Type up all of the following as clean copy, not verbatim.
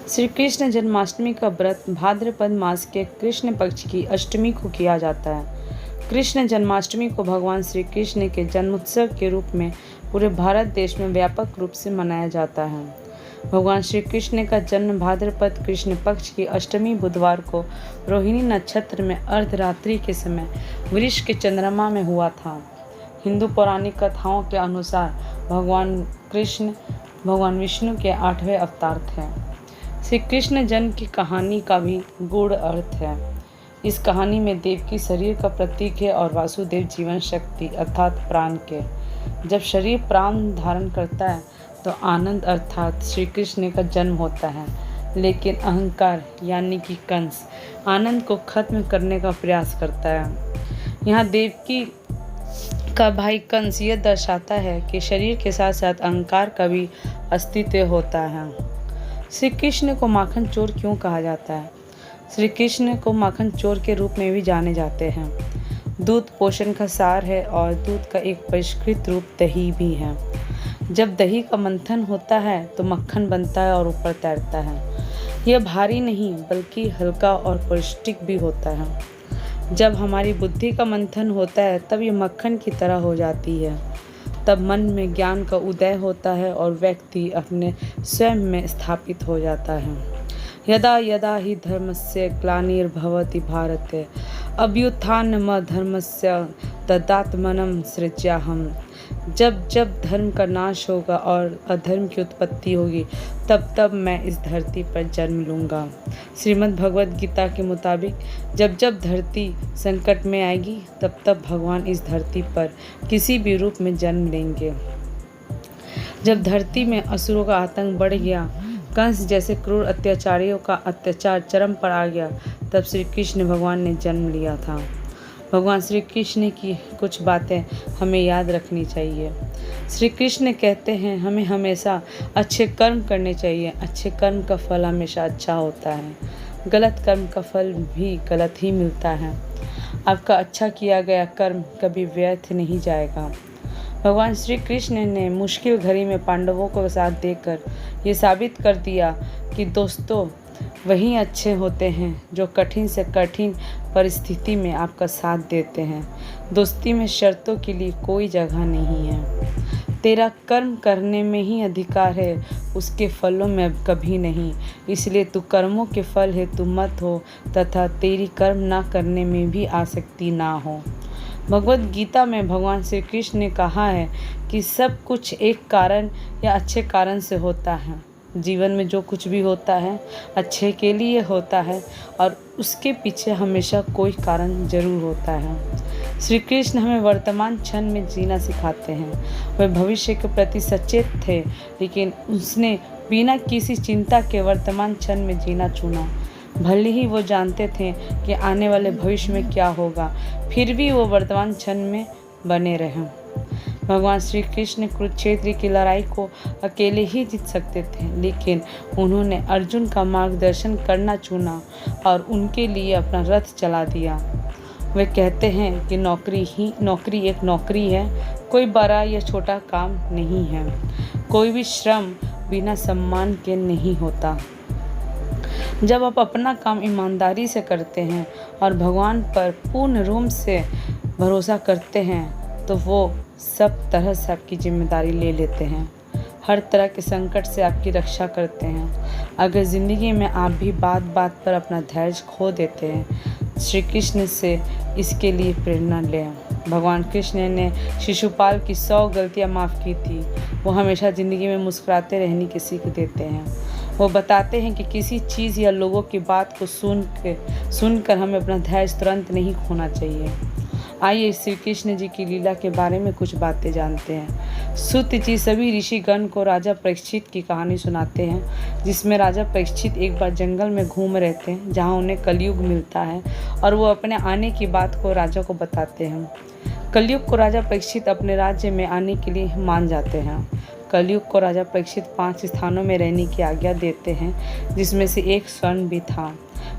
श्री कृष्ण जन्माष्टमी का व्रत भाद्रपद मास के कृष्ण पक्ष की अष्टमी को किया जाता है। कृष्ण जन्माष्टमी को भगवान श्री कृष्ण के जन्मोत्सव के रूप में पूरे भारत देश में व्यापक रूप से मनाया जाता है। भगवान श्री कृष्ण का जन्म भाद्रपद कृष्ण पक्ष की अष्टमी बुधवार को रोहिणी नक्षत्र में अर्धरात्रि के समय वृष के चंद्रमा में हुआ था। हिंदू पौराणिक कथाओं के अनुसार भगवान कृष्ण भगवान विष्णु के 8वें अवतार थे। श्री कृष्ण जन्म की कहानी का भी गूढ़ अर्थ है। इस कहानी में देवकी शरीर का प्रतीक है और वासुदेव जीवन शक्ति अर्थात प्राण के। जब शरीर प्राण धारण करता है तो आनंद अर्थात श्री कृष्ण का जन्म होता है, लेकिन अहंकार यानी कि कंस आनंद को खत्म करने का प्रयास करता है। यहाँ देवकी का भाई कंस यह दर्शाता है कि शरीर के साथ साथ अहंकार का भी अस्तित्व होता है। श्री कृष्ण को माखन चोर क्यों कहा जाता है? श्री कृष्ण को माखन चोर के रूप में भी जाने जाते हैं। दूध पोषण का सार है और दूध का एक परिष्कृत रूप दही भी है। जब दही का मंथन होता है तो मक्खन बनता है और ऊपर तैरता है। यह भारी नहीं बल्कि हल्का और पौष्टिक भी होता है। जब हमारी बुद्धि का मंथन होता है तब ये मक्खन की तरह हो जाती है। तब मन में ज्ञान का उदय होता है और व्यक्ति अपने स्वयं में स्थापित हो जाता है। यदा यदा हि धर्मस्य ग्लानिर्भवति भारत अभ्युत्थानमधर्मस्य तदात्मनं सृज्याहम्। जब जब धर्म का नाश होगा और अधर्म की उत्पत्ति होगी तब तब मैं इस धरती पर जन्म लूँगा। श्रीमद् भगवद गीता के मुताबिक जब जब धरती संकट में आएगी तब तब भगवान इस धरती पर किसी भी रूप में जन्म लेंगे। जब धरती में असुरों का आतंक बढ़ गया, कंस जैसे क्रूर अत्याचारियों का अत्याचार चरम पर आ गया, तब श्री कृष्ण भगवान ने जन्म लिया था। भगवान श्री कृष्ण की कुछ बातें हमें याद रखनी चाहिए। श्री कृष्ण कहते हैं हमें हमेशा अच्छे कर्म करने चाहिए। अच्छे कर्म का फल हमेशा अच्छा होता है। गलत कर्म का फल भी गलत ही मिलता है। आपका अच्छा किया गया कर्म कभी व्यर्थ नहीं जाएगा। भगवान श्री कृष्ण ने मुश्किल घड़ी में पांडवों को साथ देकर ये साबित कर दिया कि दोस्तों वही अच्छे होते हैं जो कठिन से कठिन परिस्थिति में आपका साथ देते हैं। दोस्ती में शर्तों के लिए कोई जगह नहीं है। तेरा कर्म करने में ही अधिकार है, उसके फलों में कभी नहीं। इसलिए तू कर्मों के फल हेतु मत हो तथा तेरी कर्म ना करने में भी आसक्ति ना हो। भगवद गीता में भगवान श्री कृष्ण ने कहा है कि सब कुछ एक कारण या अच्छे कारण से होता है। जीवन में जो कुछ भी होता है अच्छे के लिए होता है और उसके पीछे हमेशा कोई कारण जरूर होता है। श्री कृष्ण हमें वर्तमान क्षण में जीना सिखाते हैं। वे भविष्य के प्रति सचेत थे, लेकिन उसने बिना किसी चिंता के वर्तमान क्षण में जीना चुना। भले ही वो जानते थे कि आने वाले भविष्य में क्या होगा, फिर भी वो वर्तमान क्षण में बने रहे। भगवान श्री कृष्ण कुरुक्षेत्र की लड़ाई को अकेले ही जीत सकते थे, लेकिन उन्होंने अर्जुन का मार्गदर्शन करना चुना और उनके लिए अपना रथ चला दिया। वे कहते हैं कि नौकरी एक नौकरी है, कोई बड़ा या छोटा काम नहीं है। कोई भी श्रम बिना सम्मान के नहीं होता। जब आप अपना काम ईमानदारी से करते हैं और भगवान पर पूर्ण रूप से भरोसा करते हैं तो वो सब तरह से आपकी जिम्मेदारी ले लेते हैं। हर तरह के संकट से आपकी रक्षा करते हैं। अगर ज़िंदगी में आप भी बात बात पर अपना धैर्य खो देते हैं, श्री कृष्ण से इसके लिए प्रेरणा लें। भगवान कृष्ण ने शिशुपाल की 100 गलतियां माफ़ की थी। वो हमेशा ज़िंदगी में मुस्कुराते रहने की सीख देते हैं। वो बताते हैं कि किसी चीज़ या लोगों की बात को सुनकर हमें अपना धैर्य तुरंत नहीं खोना चाहिए। आइए श्री कृष्ण जी की लीला के बारे में कुछ बातें जानते हैं। सूत जी सभी ऋषिगण को राजा परीक्षित की कहानी सुनाते हैं, जिसमें राजा परीक्षित एक बार जंगल में घूम रहे थे, जहां उन्हें कलयुग मिलता है और वो अपने आने की बात को राजा को बताते हैं। कलयुग को राजा परीक्षित अपने राज्य में आने के लिए मान जाते हैं। कलयुग को राजा परीक्षित 5 स्थानों में रहने की आज्ञा देते हैं, जिसमें से एक स्वर्ण भी था।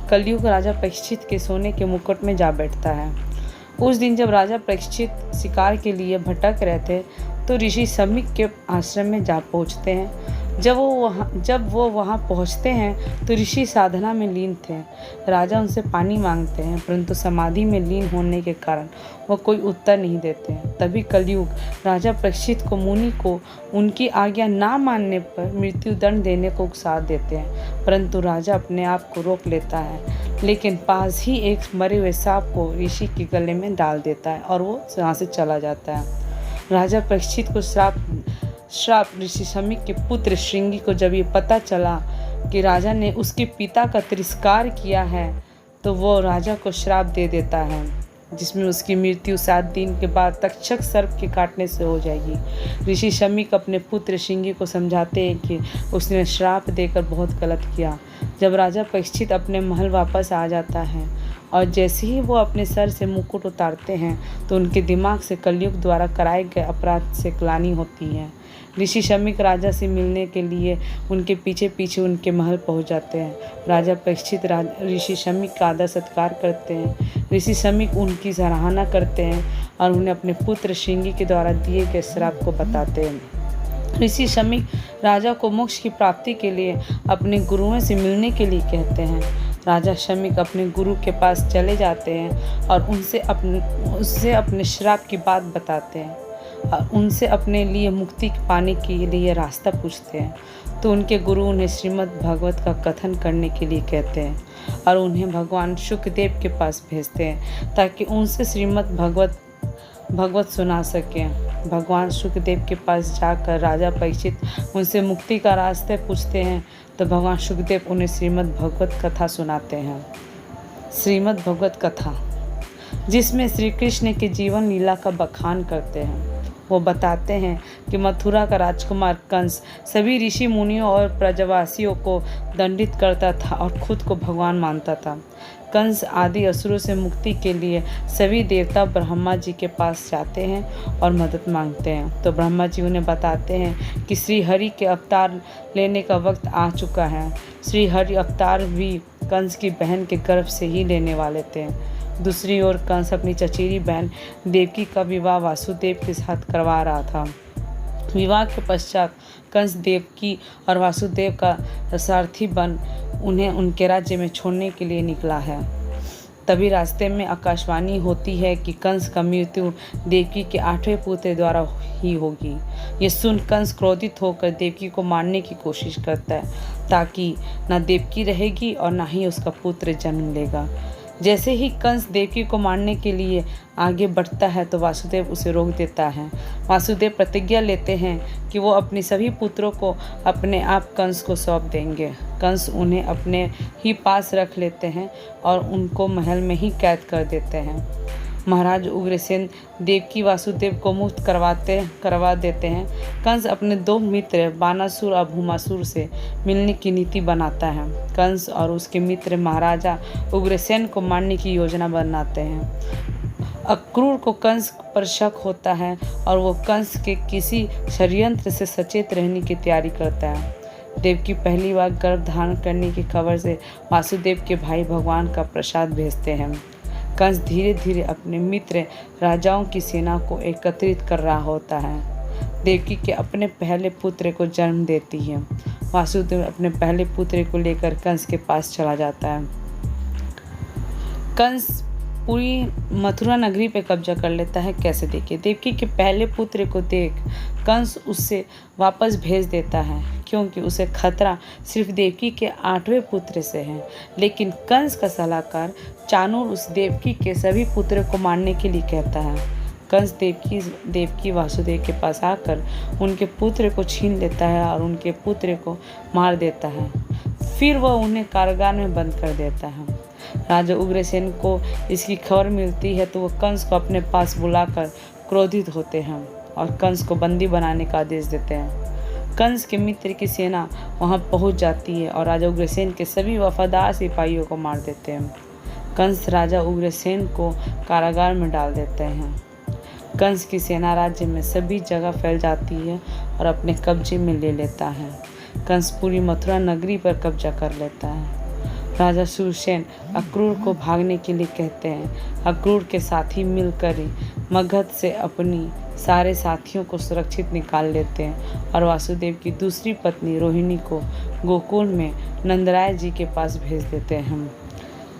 कलयुग राजा परीक्षित के सोने के मुकुट में जा बैठता है। उस दिन जब राजा परीक्षित शिकार के लिए भटक रहे थे तो ऋषि समीक के आश्रम में जा पहुंचते हैं। जब वो वहाँ पहुँचते हैं तो ऋषि साधना में लीन थे। राजा उनसे पानी मांगते हैं, परंतु समाधि में लीन होने के कारण वह कोई उत्तर नहीं देते हैं। तभी कलयुग राजा परीक्षित को मुनि को उनकी आज्ञा ना मानने पर मृत्युदंड देने को उकसा देते हैं, परंतु राजा अपने आप को रोक लेता है, लेकिन पास ही एक मरे हुए सांप को ऋषि के गले में डाल देता है और वो यहाँ से चला जाता है। राजा परीक्षित को श्राप ऋषि शमी के पुत्र श्रृंगी को जब ये पता चला कि राजा ने उसके पिता का तिरस्कार किया है, तो वो राजा को श्राप दे देता है, जिसमें उसकी मृत्यु 7 दिन के बाद तक्षक सर्प के काटने से हो जाएगी। ऋषि शमी अपने पुत्र श्रृंगी को समझाते हैं कि उसने श्राप देकर बहुत गलत किया। जब राजा परीक्षित अपने महल वापस आ जाता है और जैसे ही वो अपने सर से मुकुट उतारते हैं तो उनके दिमाग से कलयुग द्वारा कराए गए अपराध से ग्लानि होती है। ऋषि शमीक राजा से मिलने के लिए उनके पीछे पीछे उनके महल पहुंच जाते हैं। राजा परीक्षित ऋषि शमीक का आदर सत्कार करते हैं। ऋषि शमीक उनकी सराहना करते हैं और उन्हें अपने पुत्र श्रृंगी के द्वारा दिए गए श्राप को बताते हैं। ऋषि शमीक राजा को मोक्ष की प्राप्ति के लिए अपने गुरुओं से मिलने के लिए कहते हैं। राजा शमीक अपने गुरु के पास चले जाते हैं और उससे अपने श्राप की बात बताते हैं और उनसे अपने लिए मुक्ति पाने के लिए रास्ता पूछते हैं। तो उनके गुरु उन्हें श्रीमद् भागवत का कथन करने के लिए कहते हैं और उन्हें भगवान शुकदेव के पास भेजते हैं ताकि उनसे श्रीमद् भागवत सुना सकें। भगवान शुकदेव के पास जाकर राजा परीक्षित उनसे मुक्ति का रास्ते पूछते हैं तो भगवान शुकदेव उन्हें श्रीमद् भागवत कथा सुनाते हैं। श्रीमद् भागवत कथा, जिसमें श्री कृष्ण के जीवन लीला का बखान करते हैं। वो बताते हैं कि मथुरा का राजकुमार कंस सभी ऋषि मुनियों और प्रजावासियों को दंडित करता था और खुद को भगवान मानता था। कंस आदि असुरों से मुक्ति के लिए सभी देवता ब्रह्मा जी के पास जाते हैं और मदद मांगते हैं। तो ब्रह्मा जी उन्हें बताते हैं कि श्री हरि के अवतार लेने का वक्त आ चुका है। श्री हरि अवतार भी कंस की बहन के गर्भ से ही लेने वाले थे। दूसरी ओर कंस अपनी चचेरी बहन देवकी का विवाह वासुदेव के साथ करवा रहा था। विवाह के पश्चात कंस देवकी और वासुदेव का सारथी बन उन्हें उनके राज्य में छोड़ने के लिए निकला है। तभी रास्ते में आकाशवाणी होती है कि कंस का मृत्यु देवकी के 8वें पुत्र द्वारा ही होगी। ये सुन कंस क्रोधित होकर देवकी को मारने की कोशिश करता है ताकि न देवकी रहेगी और न ही उसका पुत्र जन्म लेगा। जैसे ही कंस देवकी को मारने के लिए आगे बढ़ता है तो वासुदेव उसे रोक देता है। वासुदेव प्रतिज्ञा लेते हैं कि वो अपने सभी पुत्रों को अपने आप कंस को सौंप देंगे। कंस उन्हें अपने ही पास रख लेते हैं और उनको महल में ही कैद कर देते हैं। महाराज उग्रसेन देवकी वासुदेव को मुक्त करवा देते हैं। कंस अपने 2 मित्र बानासुर और भूमासुर से मिलने की नीति बनाता है। कंस और उसके मित्र महाराजा उग्रसेन को मारने की योजना बनाते हैं। अक्रूर को कंस पर शक होता है और वो कंस के किसी षड्यंत्र से सचेत रहने की तैयारी करता है। देवकी पहली बार गर्भ धारण करने की खबर से वासुदेव के भाई भगवान का प्रसाद भेजते हैं। कंस धीरे धीरे अपने मित्र राजाओं की सेना को एकत्रित कर रहा होता है। देवकी के अपने पहले पुत्र को जन्म देती है। वासुदेव अपने पहले पुत्र को लेकर कंस के पास चला जाता है। कंस पूरी मथुरा नगरी पे कब्जा कर लेता है। कैसे देखिए, देवकी के पहले पुत्र को देख कंस उससे वापस भेज देता है क्योंकि उसे खतरा सिर्फ देवकी के 8वें पुत्र से है। लेकिन कंस का सलाहकार चाणूर उस देवकी के सभी पुत्रों को मारने के लिए कहता है। कंस देवकी वासुदेव के पास आकर उनके पुत्र को छीन लेता है और उनके पुत्र को मार देता है। फिर वह उन्हें कारागार में बंद कर देता है। राजा उग्रसेन को इसकी खबर मिलती है तो वो कंस को अपने पास बुलाकर क्रोधित होते हैं और कंस को बंदी बनाने का आदेश देते हैं। कंस के मित्र की सेना वहां पहुंच जाती है और राजा उग्रसेन के सभी वफादार सिपाहियों को मार देते हैं। कंस राजा उग्रसेन को कारागार में डाल देते हैं। कंस की सेना राज्य में सभी जगह फैल जाती है और अपने कब्जे में ले लेता है। कंस पूरी मथुरा नगरी पर कब्जा कर लेता है। राजा शूरसेन अक्रूर को भागने के लिए कहते हैं। अक्रूर के साथी मिलकर मगध से अपनी सारे साथियों को सुरक्षित निकाल लेते हैं और वासुदेव की दूसरी पत्नी रोहिणी को गोकुल में नंदराय जी के पास भेज देते हैं।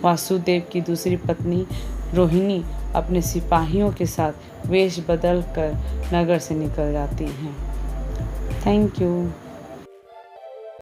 वासुदेव की दूसरी पत्नी रोहिणी अपने सिपाहियों के साथ वेश बदल कर नगर से निकल जाती हैं। Thank you.